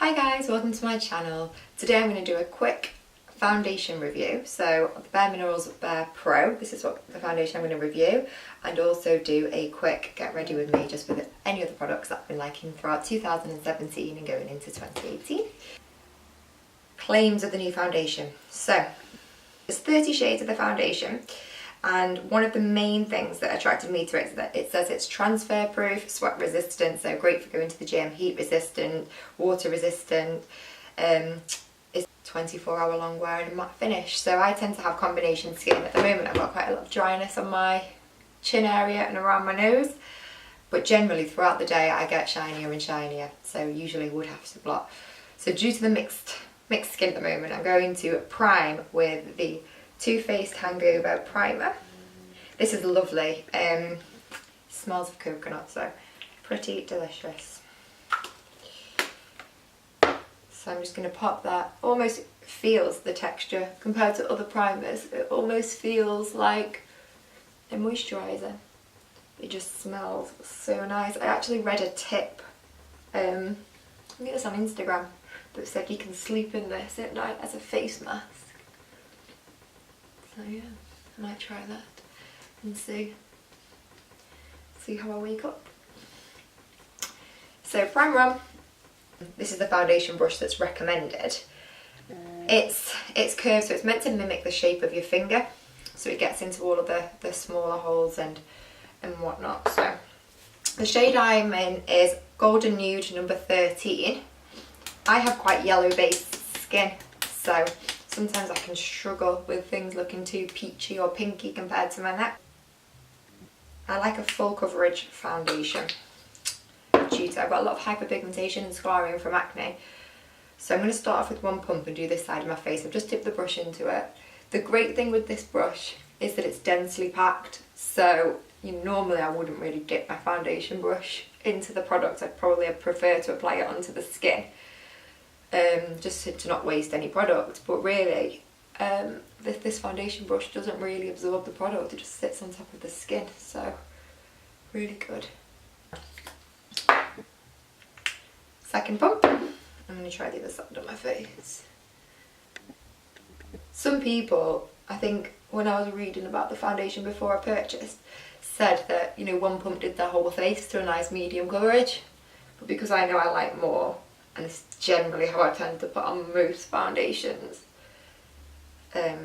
Hi guys, welcome to my channel. Today I'm going to do a quick foundation review. So the BareMinerals Bare Pro, this is what the foundation I'm going to review, and also do a quick get ready with me just with any other products that I've been liking throughout 2017 and going into 2018. Claims of the new foundation. So there's 30 shades of the foundation, and one of the main things that attracted me to it is that it says it's transfer proof, sweat resistant, so great for going to the gym, heat resistant, water resistant, it's 24-hour long wear and matte finish. So I tend to have combination skin at the moment. I've got quite a lot of dryness on my chin area and around my nose, but generally throughout the day I get shinier and shinier, so usually would have to blot. So due to the mixed skin at the moment, I'm going to prime with the Too Faced Hangover Primer. This is lovely. Smells of coconut, so pretty delicious. So I'm just going to pop that. Almost feels the texture compared to other primers. It almost feels like a moisturiser. It just smells so nice. I actually read a tip. I think it was on Instagram that said you can sleep in this at night as a face mask. So yeah, I might try that and see how I wake up. So primer on. This is the foundation brush that's recommended. It's curved, so it's meant to mimic the shape of your finger, so it gets into all of the smaller holes and whatnot. So the shade I'm in is Golden Nude number 13. I have quite yellow based skin, so sometimes I can struggle with things looking too peachy or pinky compared to my neck. I like a full coverage foundation due to I've got a lot of hyperpigmentation and scarring from acne. So I'm going to start off with one pump and do this side of my face. I've just dipped the brush into it. The great thing with this brush is that it's densely packed, so normally I wouldn't really dip my foundation brush into the product. I'd probably prefer to apply it onto the skin. Just to not waste any product, but really this foundation brush doesn't really absorb the product, it just sits on top of the skin, so really good. Second pump, I'm going to try the other side on my face. Some people, I think when I was reading about the foundation before I purchased, said that one pump did the whole face to a nice medium coverage, but because I know I like more, and it's generally how I tend to put on most foundations, I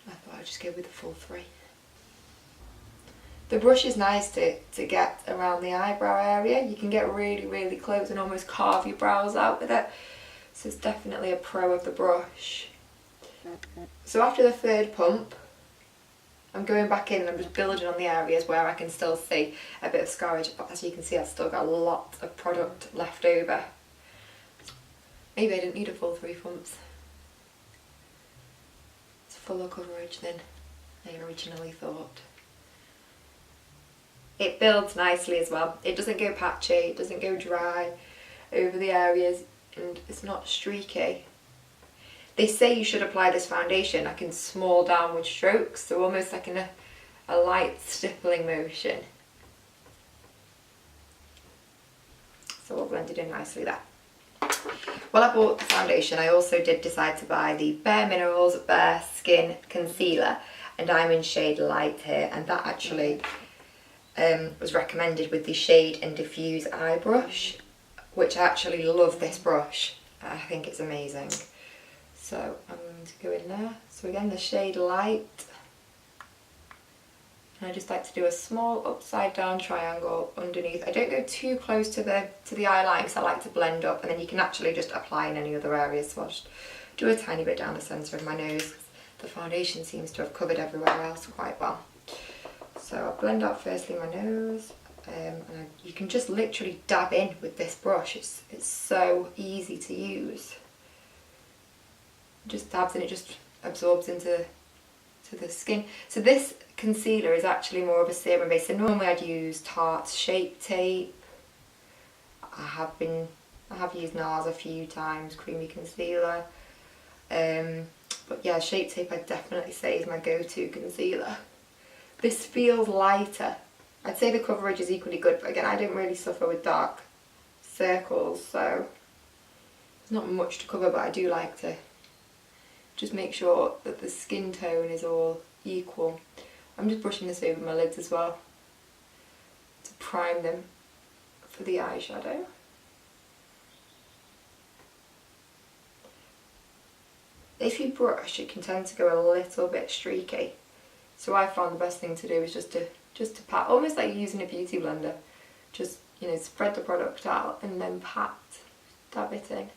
thought I'd just go with the full 3. The brush is nice to get around the eyebrow area. You can get really close and almost carve your brows out with it, so it's definitely a pro of the brush. So after the third pump, I'm going back in and I'm just building on the areas where I can still see a bit of scarage. As you can see, I've still got a lot of product left over. Maybe I didn't need a full 3 pumps. It's fuller coverage than I originally thought. It builds nicely as well. It doesn't go patchy, it doesn't go dry over the areas, and it's not streaky. They say you should apply this foundation like in small downward strokes, so almost like in a light stippling motion. So all blended in nicely there. While I bought the foundation, I also did decide to buy the BareMinerals Bare Skin Concealer, and I'm in shade Light here, and that actually was recommended with the Shade and Diffuse Eye Brush, which I actually love this brush. I think it's amazing. So I'm going to go in there. So again, the shade Light. And I just like to do a small upside down triangle underneath. I don't go too close to the eyeline because I like to blend up, and then you can actually just apply in any other areas. So I'll just do a tiny bit down the centre of my nose. The foundation seems to have covered everywhere else quite well. So I'll blend out firstly my nose, and you can just literally dab in with this brush. It's so easy to use. Just dabs and it just absorbs into the skin. So this concealer is actually more of a serum base. So normally I'd use Tarte Shape Tape. I have used NARS a few times, creamy concealer. But yeah, Shape Tape I'd definitely say is my go-to concealer. This feels lighter. I'd say the coverage is equally good, but again, I don't really suffer with dark circles, so not much to cover, but I do like to just make sure that the skin tone is all equal. I'm just brushing this over my lids as well to prime them for the eyeshadow. If you brush, it can tend to go a little bit streaky. So I found the best thing to do is just to pat, almost like using a beauty blender. Just, you know, spread the product out and then pat, dab it in.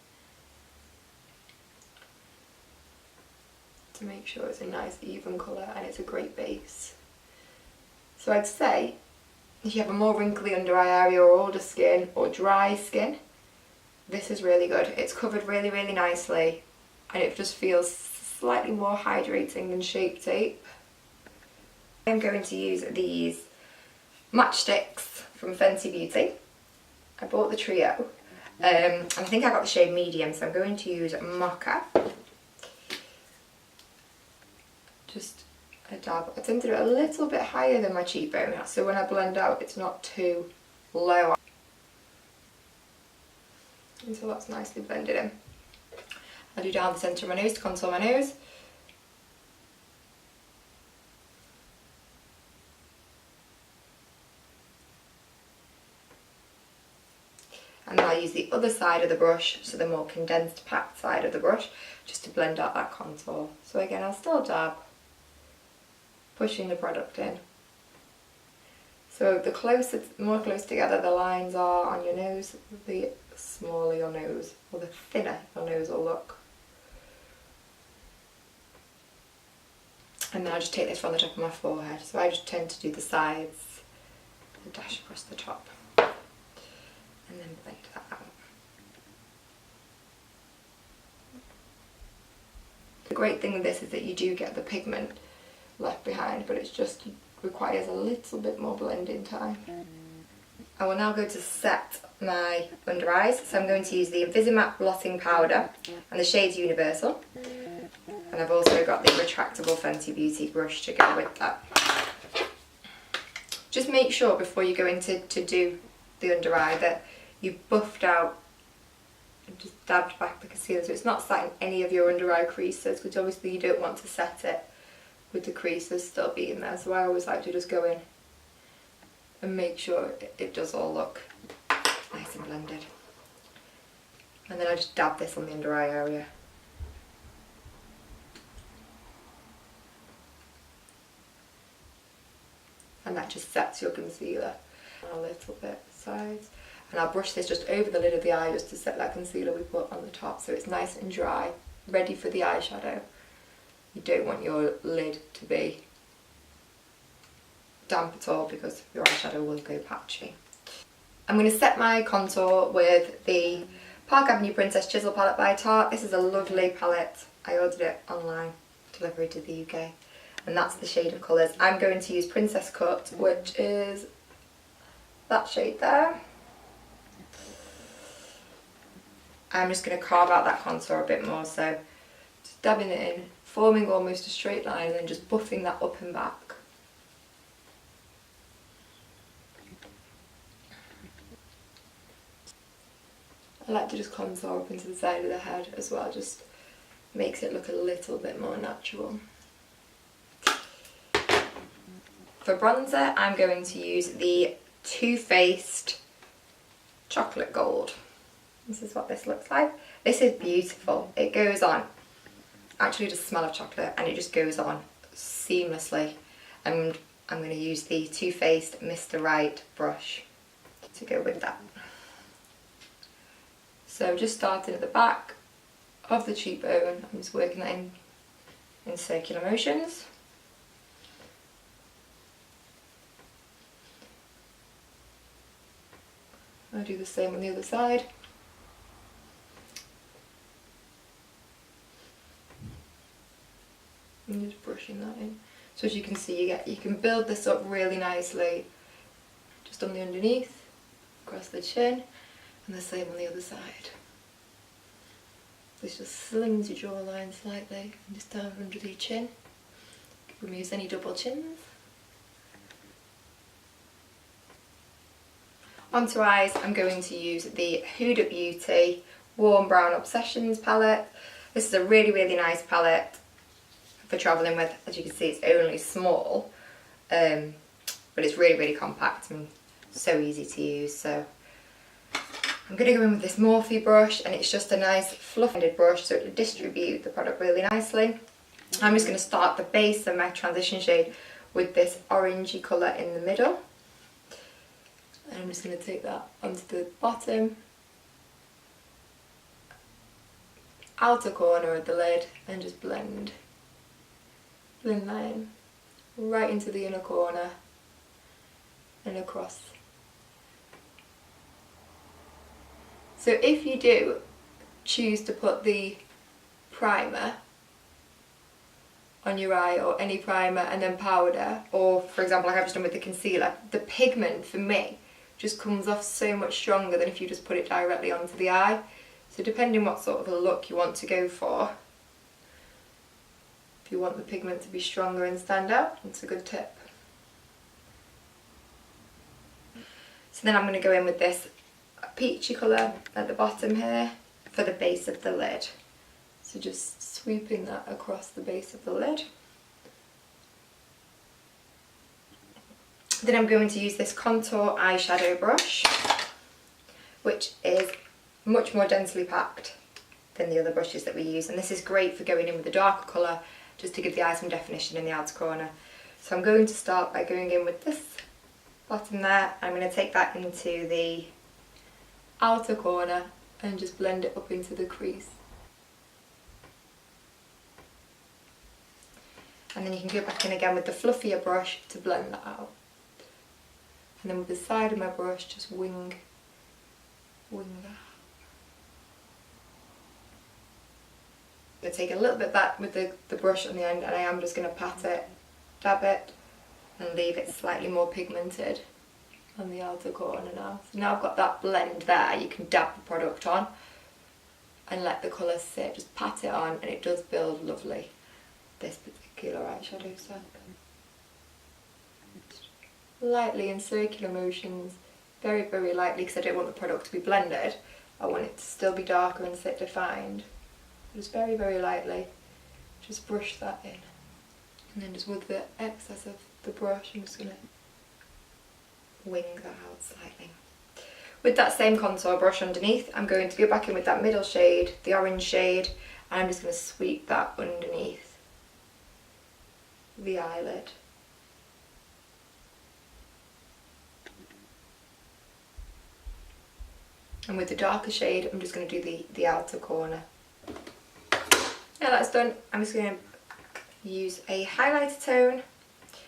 To make sure it's a nice even colour and it's a great base. So I'd say if you have a more wrinkly under eye area or older skin or dry skin, this is really good. It's covered really, really nicely and it just feels slightly more hydrating than Shape Tape. I'm going to use these matchsticks from Fenty Beauty. I bought the trio and I think I got the shade medium, so I'm going to use Mocha. Just a dab. I tend to do it a little bit higher than my cheekbone, so when I blend out it's not too low. Until that's nicely blended in. I'll do down the centre of my nose to contour my nose. And then I'll use the other side of the brush, so the more condensed packed side of the brush, just to blend out that contour. So again, I'll still dab, pushing the product in. So the more close together the lines are on your nose, the smaller your nose, or the thinner your nose will look. And then I'll just take this from the top of my forehead. So I just tend to do the sides and dash across the top. And then blend that out. The great thing with this is that you do get the pigment left behind, but it just requires a little bit more blending time. I will now go to set my under eyes, so I'm going to use the Invisimatte blotting powder and the shades Universal, and I've also got the retractable Fenty Beauty brush to go with that. Just make sure before you go in to do the under eye that you've buffed out and just dabbed back the concealer so it's not sat in any of your under eye creases, because obviously you don't want to set it with the creases still being there, so I always like to just go in and make sure it does all look nice and blended. And then I just dab this on the under eye area. And that just sets your concealer a little bit sides. And I'll brush this just over the lid of the eye just to set that concealer we put on the top so it's nice and dry, ready for the eyeshadow. You don't want your lid to be damp at all because your eyeshadow will go patchy. I'm going to set my contour with the Park Avenue Princess Chisel palette by Tarte. This is a lovely palette. I ordered it online, delivery to the UK. And that's the shade of colours. I'm going to use Princess Cut, which is that shade there. I'm just going to carve out that contour a bit more, so just dabbing it in, forming almost a straight line and then just buffing that up and back. I like to just contour up into the side of the head as well, just makes it look a little bit more natural. For bronzer, I'm going to use the Too Faced Chocolate Gold. This is what this looks like. This is beautiful. It goes on, actually just smell of chocolate, and it just goes on seamlessly. And I'm going to use the Too Faced Mr. Right brush to go with that. So just starting at the back of the cheekbone, I'm just working that in circular motions. I'll do the same on the other side. And just brushing that in. So as you can see, you can build this up really nicely just on the underneath, across the chin, and the same on the other side. This just slings your jawline slightly and just down under the chin. Removes any double chins. Onto eyes, I'm going to use the Huda Beauty Warm Brown Obsessions palette. This is a really, really nice palette for travelling with. As you can see, it's only small, but it's really, really compact and so easy to use. So I'm going to go in with this Morphe brush, and it's just a nice fluff-ended brush, so it will distribute the product really nicely. I'm just going to start the base of my transition shade with this orangey colour in the middle. And I'm just going to take that onto the bottom, outer corner of the lid, and just blend that in right into the inner corner and across. So if you do choose to put the primer on your eye, or any primer and then powder, or for example like I've just done with the concealer, the pigment for me just comes off so much stronger than if you just put it directly onto the eye. So depending what sort of a look you want to go for, if you want the pigment to be stronger and stand out, it's a good tip. So then I'm going to go in with this peachy colour at the bottom here for the base of the lid. So just sweeping that across the base of the lid. Then I'm going to use this contour eyeshadow brush, which is much more densely packed than the other brushes that we use, and this is great for going in with a darker colour just to give the eye some definition in the outer corner. So I'm going to start by going in with this bottom there. I'm going to take that into the outer corner and just blend it up into the crease. And then you can go back in again with the fluffier brush to blend that out. And then with the side of my brush, just wing that. I'm going to take a little bit of that with the brush on the end, and I am just going to pat it, dab it, and leave it slightly more pigmented on the outer corner now. So now I've got that blend there, you can dab the product on and let the colour sit, just pat it on, and it does build lovely, this particular eyeshadow set. Lightly in circular motions, very, very lightly, because I don't want the product to be blended. I want it to still be darker and sit defined. Just very, very lightly, just brush that in. And then just with the excess of the brush, I'm just going to wing that out slightly. With that same contour brush underneath, I'm going to go back in with that middle shade, the orange shade, and I'm just going to sweep that underneath the eyelid. And with the darker shade, I'm just going to do the outer corner. Now that's done, I'm just going to use a highlighter tone.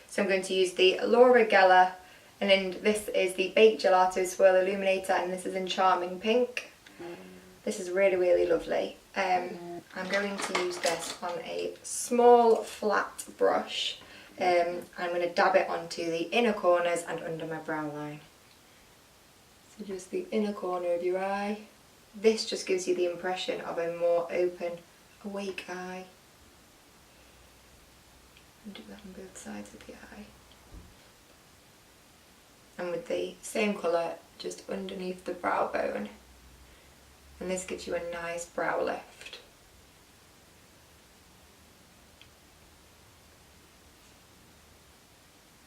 So I'm going to use the Laura Geller, and then this is the Baked Gelato Swirl Illuminator, and this is in Charming Pink. This is really, really lovely. I'm going to use this on a small flat brush. I'm going to dab it onto the inner corners and under my brow line. So just the inner corner of your eye. This just gives you the impression of a more open, awake eye. And do that on both sides of the eye. And with the same colour just underneath the brow bone. And this gives you a nice brow lift.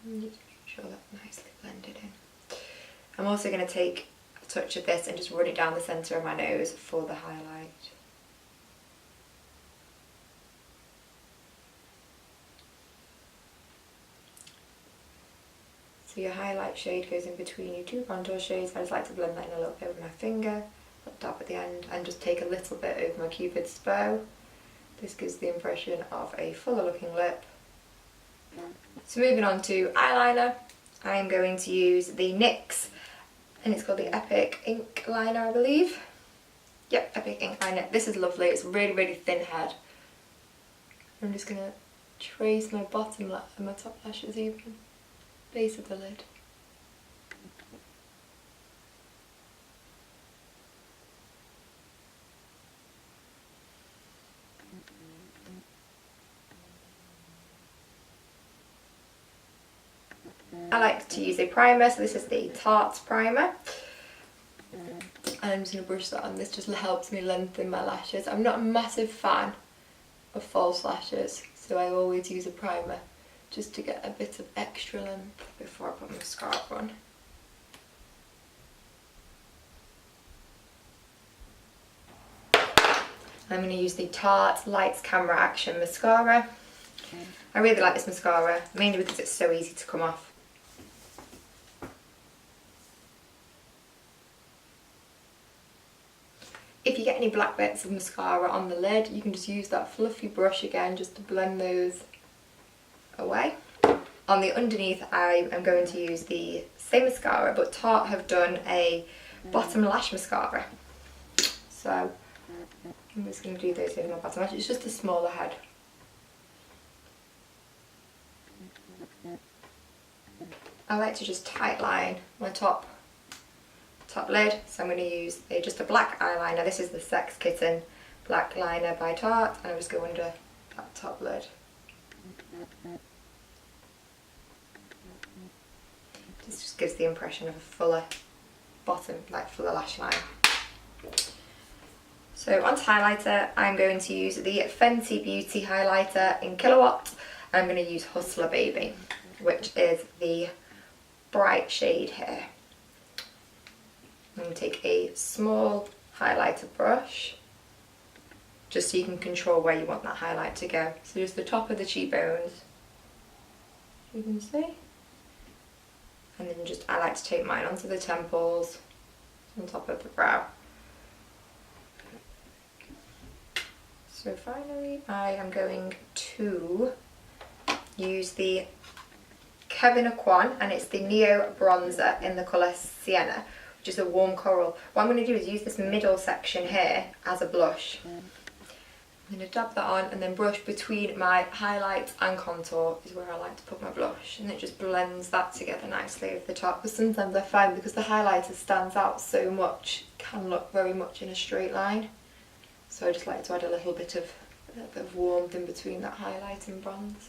And just make sure that's nicely blended in. I'm also going to take a touch of this and just run it down the centre of my nose for the highlight. So your highlight shade goes in between your two contour shades. I just like to blend that in a little bit with my finger, dab at the end, and just take a little bit over my Cupid's bow. This gives the impression of a fuller looking lip. So moving on to eyeliner, I'm going to use the NYX, and it's called the Epic Ink Liner, I believe. Yep, Epic Ink Liner. This is lovely, it's really, really thin head. I'm just going to trace my bottom lash and my top lashes even, base of the lid. I like to use a primer, so this is the Tarte primer. and I'm just going to brush that on. This just helps me lengthen my lashes. I'm not a massive fan of false lashes, so I always use a primer just to get a bit of extra length before I put mascara on. I'm going to use the Tarte Lights Camera Action Mascara. I really like this mascara, mainly because it's so easy to come off. If you get any black bits of mascara on the lid, you can just use that fluffy brush again just to blend those away. On the underneath, I am going to use the same mascara, but Tarte have done a bottom lash mascara. So I'm just going to do those over my bottom lash. It's just a smaller head. I like to just tight line my top lid, so I'm going to use just a black eyeliner. This is the Sex Kitten Black Liner by Tarte, and I'll just go under that top lid. This just gives the impression of a fuller bottom, like fuller lash line. So onto highlighter, I'm going to use the Fenty Beauty highlighter in Kilowatt. I'm going to use Hustler Baby, which is the bright shade here. I'm going to take a small highlighter brush, just so you can control where you want that highlight to go. So just the top of the cheekbones, you can see. And then I like to take mine onto the temples, on top of the brow. So finally, I am going to use the Kevyn Aucoin, and it's the Neo Bronzer in the colour Sienna, which is a warm coral. What I'm going to do is use this middle section here as a blush. I'm going to dab that on and then brush between my highlight and contour is where I like to put my blush, and it just blends that together nicely over the top. But sometimes I find because the highlighter stands out so much, it can look very much in a straight line. So I just like to add a little bit of warmth in between that highlight and bronze.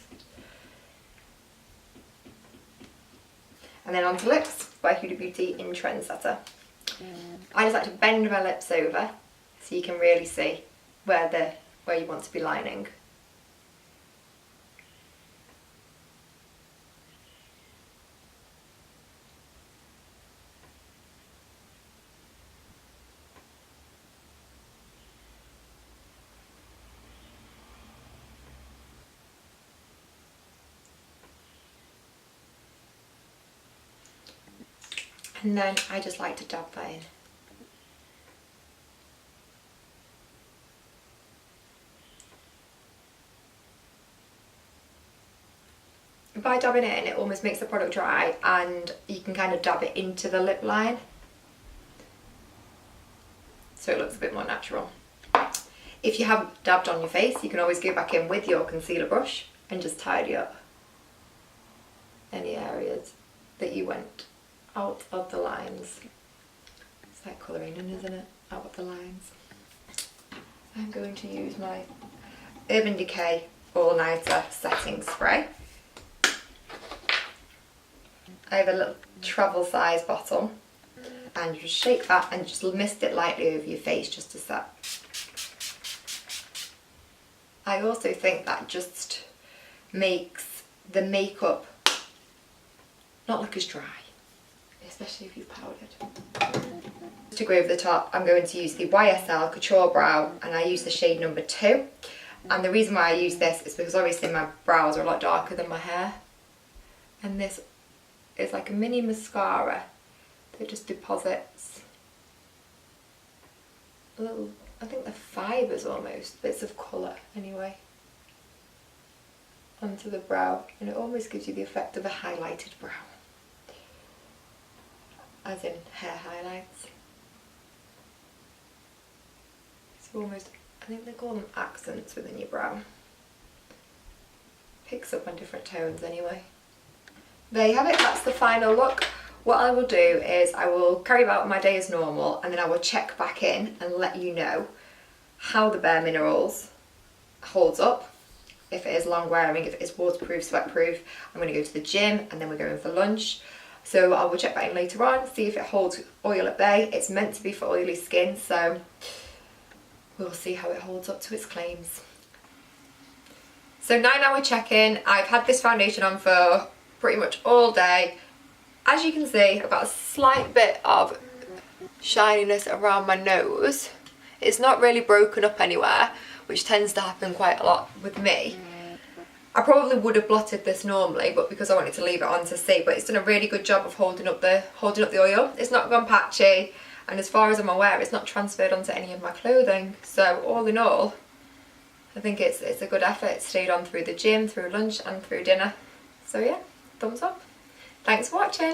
And then onto lips by Huda Beauty in Trendsetter. I just like to bend my lips over so you can really see where you want to be lining. And then I just like to dab that in. By dabbing it in, it almost makes the product dry, and you can kind of dab it into the lip line, so it looks a bit more natural. If you have dabbed on your face, you can always go back in with your concealer brush and just tidy up any areas that you went out of the lines. It's like colouring in, isn't it? Out of the lines. I'm going to use my Urban Decay All Nighter Setting Spray. I have a little travel size bottle, and you just shake that and just mist it lightly over your face just to set. I also think that just makes the makeup not look as dry, especially if you've powdered. To go over the top, I'm going to use the YSL Couture Brow, and I use the shade number 2. And the reason why I use this is because obviously my brows are a lot darker than my hair, and this is like a mini mascara that just deposits a little, I think they're fibres almost, bits of colour anyway, onto the brow, and it almost gives you the effect of a highlighted brow, as in hair highlights. It's almost, I think they call them accents within your brow. Picks up on different tones anyway. There you have it, that's the final look. What I will do is I will carry about my day as normal, and then I will check back in and let you know how the BareMinerals holds up, if it is long wearing, if it is waterproof, sweatproof. I'm going to go to the gym, and then we're going for lunch. So I will check that in later on, see if it holds oil at bay. It's meant to be for oily skin, so we'll see how it holds up to its claims. So 9-hour check-in. I've had this foundation on for pretty much all day. As you can see, I've got a slight bit of shininess around my nose. It's not really broken up anywhere, which tends to happen quite a lot with me. I probably would have blotted this normally, but because I wanted to leave it on to see, but it's done a really good job of holding up the oil. It's not gone patchy, and as far as I'm aware, it's not transferred onto any of my clothing. So all in all, I think it's a good effort. It stayed on through the gym, through lunch and through dinner. So yeah, thumbs up. Thanks for watching.